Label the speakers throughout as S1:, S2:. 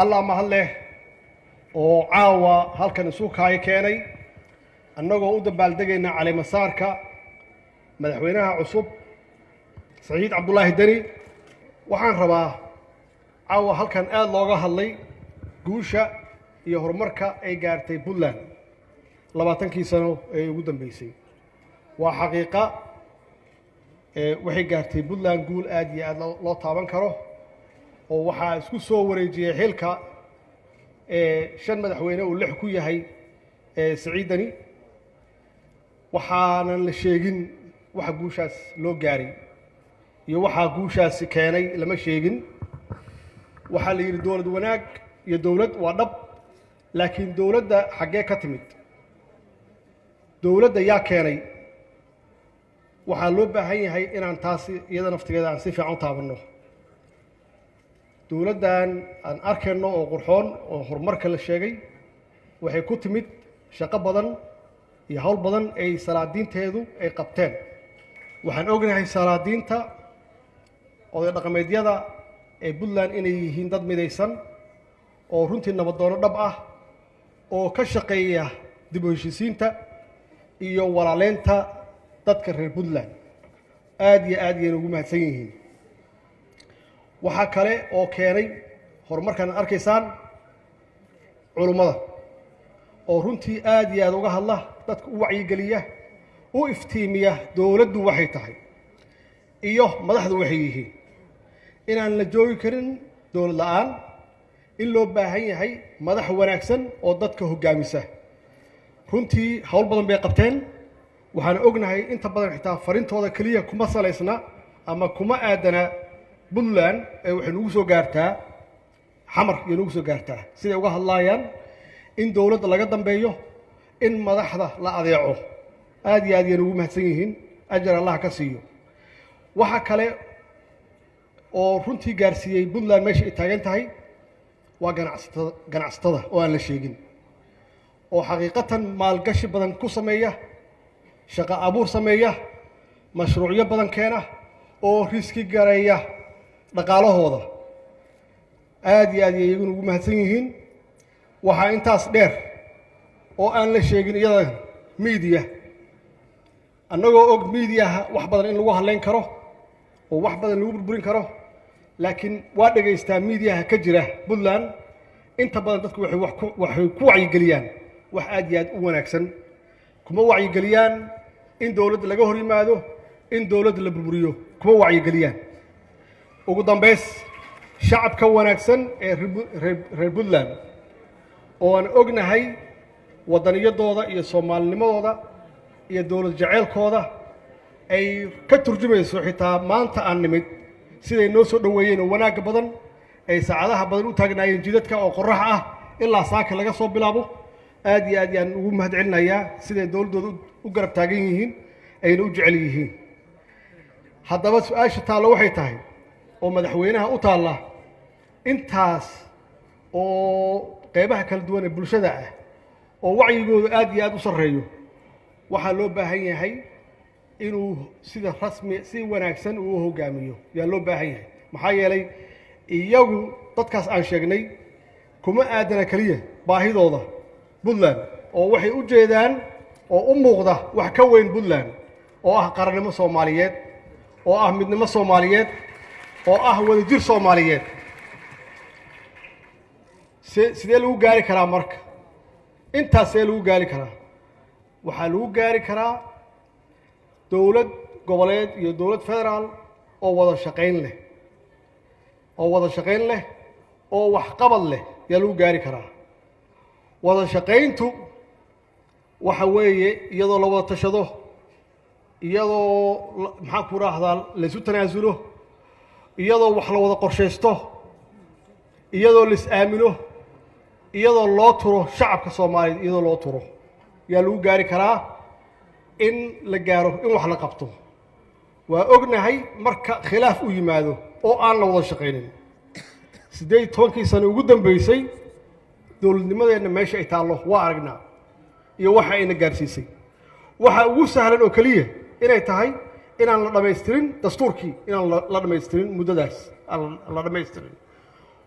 S1: الله mahadleh oo caawa halkan isu kaay keenay annagoo u dabaaldegayna cali masaarka madaxweynaha cusub Saciid Cabdullaahi Dani waxaan rabaa caawa halkan aad looga hadlay guusha iyo horumarka ay gaartay Puntland 20 sano ee ugu dambeysay waa xaqiiqa waxay gaartay Puntland guul aad iyo aad loo taaban karo oo waxa isku soo wareejiyay xilka shan madaxweyne uu lix ku yahay Saciid Dani waxaanan la sheegin waxa guushaas loo gaaray iyo waxa guushaas keenay lama sheegin waxa la yiri dawlad wanaag iyo dawlad waa dhab laakiin dawladda xagee ka timid dawladda yaa keenay waxa loo baahan yahay inaan taas iyada naftigeeda aan si fiican u taabano dawladdan aan arkayno oo qurxoon oo horumarka la sheegay waxay ku timid shaqo badan iyo hawl badan ay salaadiinteedu ay qabteen waxaan ognahay salaadiinta oday dhaqameedyada ee Puntland inay yihiin dad midaysan oo runtii nabadoono dhab ah oo ka shaqeeya dib u heshiisiinta iyo walaaleynta dadka reer Puntland aad iyo aad ayay ugu mahadsan yihiin waxa kale oo keenay horumarkan arkaysaan culimada oo runtii aad iyo aad uga hadla dadka u wacyi galiya u iftiimiya dawladdu waxay tahay iyo madaxdu waxay yihiin inaan la joogi karin dawlad la'aan in loo baahan yahay madax wanaagsan oo dadka hogaamisa runtii hawl badan bay qabteen waxaan ognahay inta badan xitaa farintooda kaliya kuma salaysna ama kuma aadana Puntland ay waxay ugu soo gaartaa xamar iyo ugu soo gaartaa sida uga hadlayaan in dawladda laga dambeeyo in madaxda la adeeco aad iyo aad ugu mahadsan yihiin ajar Allah ka siiyo waxa kale oo runtii gaarsiiyay Puntland meesha ay taagan tahay waa ganacsatada oo aan la sheegin oo xaqiiqatan maalgashi badan ku sameeya shaqo abuur sameeya mashruucyo badan keena oo riski gareeya dhaqaalahooda aad iyo aad ayay ugu mahadsan yihiin waxa intaas dheer oo aan la sheegin iyada media annagoo og media wax badan in lagu hadleen karo oo wax badan lagu burburin karo laakiin waa dhageystaa media ka jira Puntland inta badan dadku waxay ku wacyi galiyaan wax aad iyo aad u wanaagsan kuma wacyi galiyaan in dawladda laga hor yimaado in dawladda la burburiyo kuma wacyi galiyaan ugu dambeys shacabka wanaagsan ee reer Puntland oo aan ognahay wadaniyadooda iyo Soomaalinimadooda iyo dawlad jaceelkooda ay ka turjumayso xitaa maanta aan nimid siday noo soo dhaweeyeen oo wanaag badan ay saacadaha badan u taagnaayeen jidadka oo qorrax ah ilaa saaka laga soo bilaabo aad iyo aad ayaan ugu mahadcelinayaa siday dawladooda u garab taagan yihiin ayna u jecel yihiin haddaba su'aasha taalo waxay tahay oo madaxweynaha u taala intaas oo qaybaha kala duwan ee bulshada ah oo wacyigooda aad iyo aad u sareeyo waxa loo baahan yahay inuu sida rasmi si wanaagsan uu hogaamiyo yaa loo baahan yahay maxaa yeelay iyagu dadkaas aan sheegnay kuma aadana kaliya baahidooda Puntland oo waxay u jeedaan oo u muuqda wax ka weyn Puntland oo ah qarannimo Soomaaliyeed oo ah midnimo Soomaaliyeed oo ah wadajir Soomaaliyeed sidee lagu gaari karaa marka intaas ee lagu gaari karaa waxa lagu gaari karaa dawlad goboleed iyo dawlad federaal oo wada shaqayn leh oo wax qabad leh yaa lagu gaari karaa wada shaqayntu waxa weeye iyadoo la wada tashado iyadoo maxaa ku raahdaa la isu tanaasulo iyadoo wax la wada qorsheysto iyadoo la is aamino iyadoo loo turo shacabka Soomaaliyeed iyadoo loo turo yaa lagu gaari karaa in la gaaro in wax la qabto waa ognahay marka khilaaf u yimaado oo aan la wada shaqeynin 18 sano ugu dambeysay dawladnimadeena meesha ay taalo waa aragnaa iyo waxa ayna gaarsiisay waxa ugu sahlan oo kaliya inay tahay inaan la dhameystirin dastuurkii inaan la dhameystirin muddadaas la dhameystirin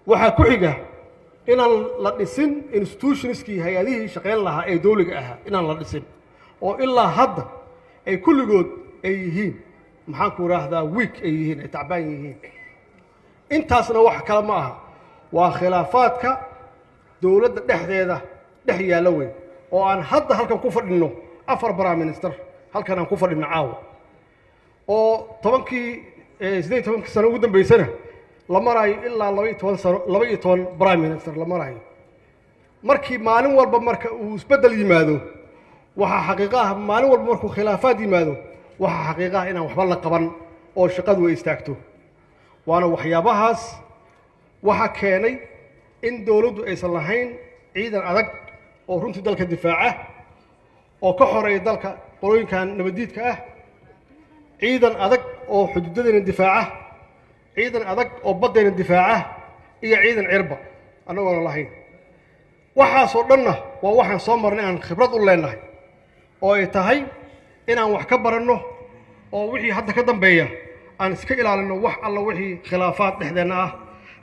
S1: waxa ku xiga inaan la dhisin institutionskii hay-adihii shaqayn lahaa ee dowliga ahaa inaan la dhisin oo ilaa hadda ay kulligood ay yihiin maxaan ku idhaahdaa week ay yihiin ay tacbaan yihiin intaasna wax kale ma aha waa khilaafaadka dowladda dhexdeeda dhex yaalla weyn oo aan hadda halkan ku fadhinno 4 prime minister halkan aan ku fadhinno caawa oo 18 sano ugu dambeysana la marayo ilaa 12 sano 12 prime minister la marayo markii maalin walba marka uu isbedel yimaado waxa xaqiiqo ah maalin walba markuu khilaafaad yimaado waxa xaqiiqo ah inaan waxba la qaban oo shaqadu ay istaagto waana waxyaabahaas waxa keenay in dowladdu aysan lahayn ciidan adag oo runtii dalka difaaca oo ka xoreeya dalka qolooyinkan nabadiidka ah ciidan adag oo xuduudadeena difaaca ciidan adag oo baddeena difaaca iyo ciidan cirba annagoona lahayn waxaasoo dhanna waa waxaan soo marnay aan khibrad u leenahay oo ay tahay inaan wax ka baranno oo wixii hadda ka dambeeya aan iska ilaalino wax alla wixii khilaafaad dhexdeenna ah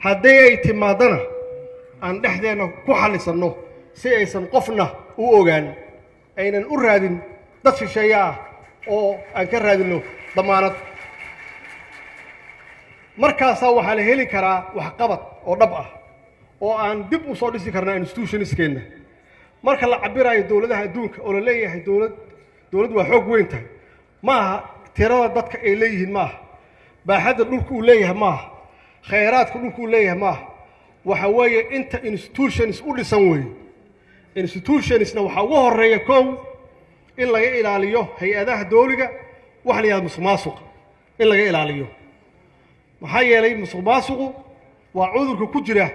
S1: haddii ay timaadana aan dhexdeenna ku xallisanno si aysan qofna u ogaan aynan u raadin dad shisheeye ah oo aan ka raadinno damaanad markaasaa waxaa la heli karaa waxqabad oo dhab ah oo aan dib u soo dhisi karnaa institutionskeenna marka la cabirayo dowladaha adduunka oo la leeyahay dowladdu waa xoog weyn tahay ma aha tirada dadka ay leeyihiin ma aha baaxadda dhulka uu leeyahay ma aha khayraadka dhulka uu leeyahay ma aha waxa weeye inta institutions u dhisan weeye institutionsna waxaa ugu horreeya kow in laga ilaaliyo hay-adaha dowliga wax la yidhahdo musuqmaasuqa in laga ilaaliyo maxaa yeelay musuqmaasuqu waa cudurka ku jira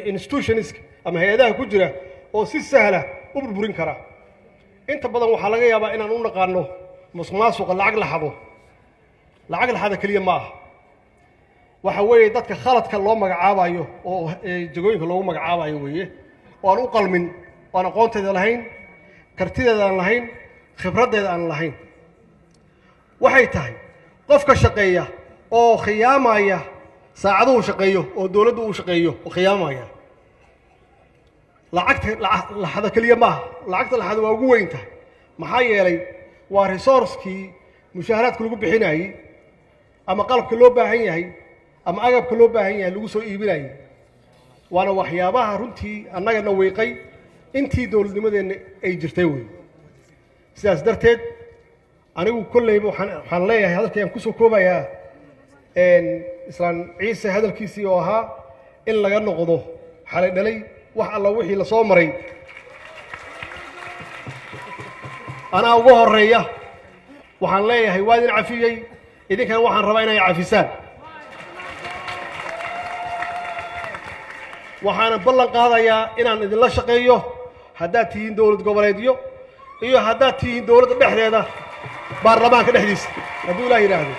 S1: institutionska ama hay-adaha ku jira oo si sahla u burburin kara inta badan waxaa laga yaabaa inaan u naqaano musuqmaasuqa lacag la xado keliya ma aha waxa weeye dadka khaladka loo magacaabayo oo jagooyinka loogu magacaabayo weeye oo aan u qalmin oo aan aqoonteeda lahayn kartideeda aan lahayn khibraddeeda aan lahayn waxay tahay qofka shaqeeya oo khiyaamaya saacaduhu shaqeeyo oo dowladdu uu shaqeeyo oo khiyaamaya lacagta la xado keliya ma aha lacagta la xado waa ugu weyn tahay maxaa yeelay waa resourcekii mushaaharaadka lagu bixinayey ama qalabka loo baahan yahay ama agabka loo baahan yahay lagu soo iibinayay waana waxyaabaha runtii annagana wiiqay intii dowladnimadeenna ay jirtay wey sidaas darteed anigu kolleyba waxaan leeyahay hadalkayaan kusoo koobayaa islaan ciise hadalkiisii oo ahaa in laga noqdo xalay dhalay wax alla wixii la soo maray anaa ugu horreeya waxaan leeyahay waa idin cafiyey idinkana waxaan rabaa inay cafisaan waxaana ballan qaadayaa inaan idinla shaqeeyo haddaad tihiin dowlad goboleedyo iyo haddaad tihiin dowladda dhexdeeda baarlamaanka dhexdiisa hadduu ilaah yidhaahdo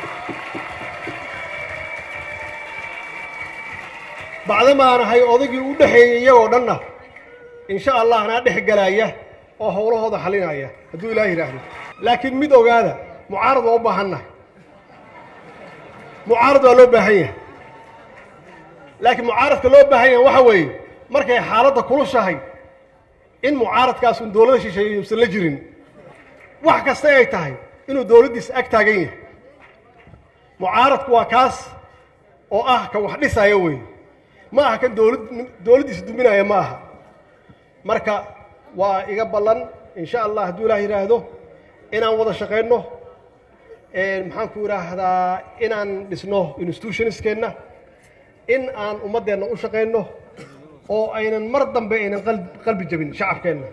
S1: bacdamaan ahay odaygii u dhexeeyey iyagoo dhanna insha allah anaa dhex galaaya oo howlahooda xalinaya hadduu ilaah yidhaahdo laakiin mid ogaada mucaarad waa u baahannahay mucaarad waa loo baahan yahay laakiin mucaaradka loo baahan yahay waxa weeye markay xaaladda kulushahay in mucaaradkaas un dowladda shisheeye uusan la jirin wax kasta ay tahay inuu dowladdiisa ag taagan yahay mucaaradku waa kaas oo ah kan wax dhisaya weeye ma aha kan dowladdiisa duminaya ma aha marka waa iga ballan insha allah hadduu ilaah yidhaahdo inaan wada shaqayno maxaan ku idhaahdaa inaan dhisno institutionskeenna in aan ummaddeenna u shaqayno oo aynan mar dambe aynan qalbi jabin shacabkeenna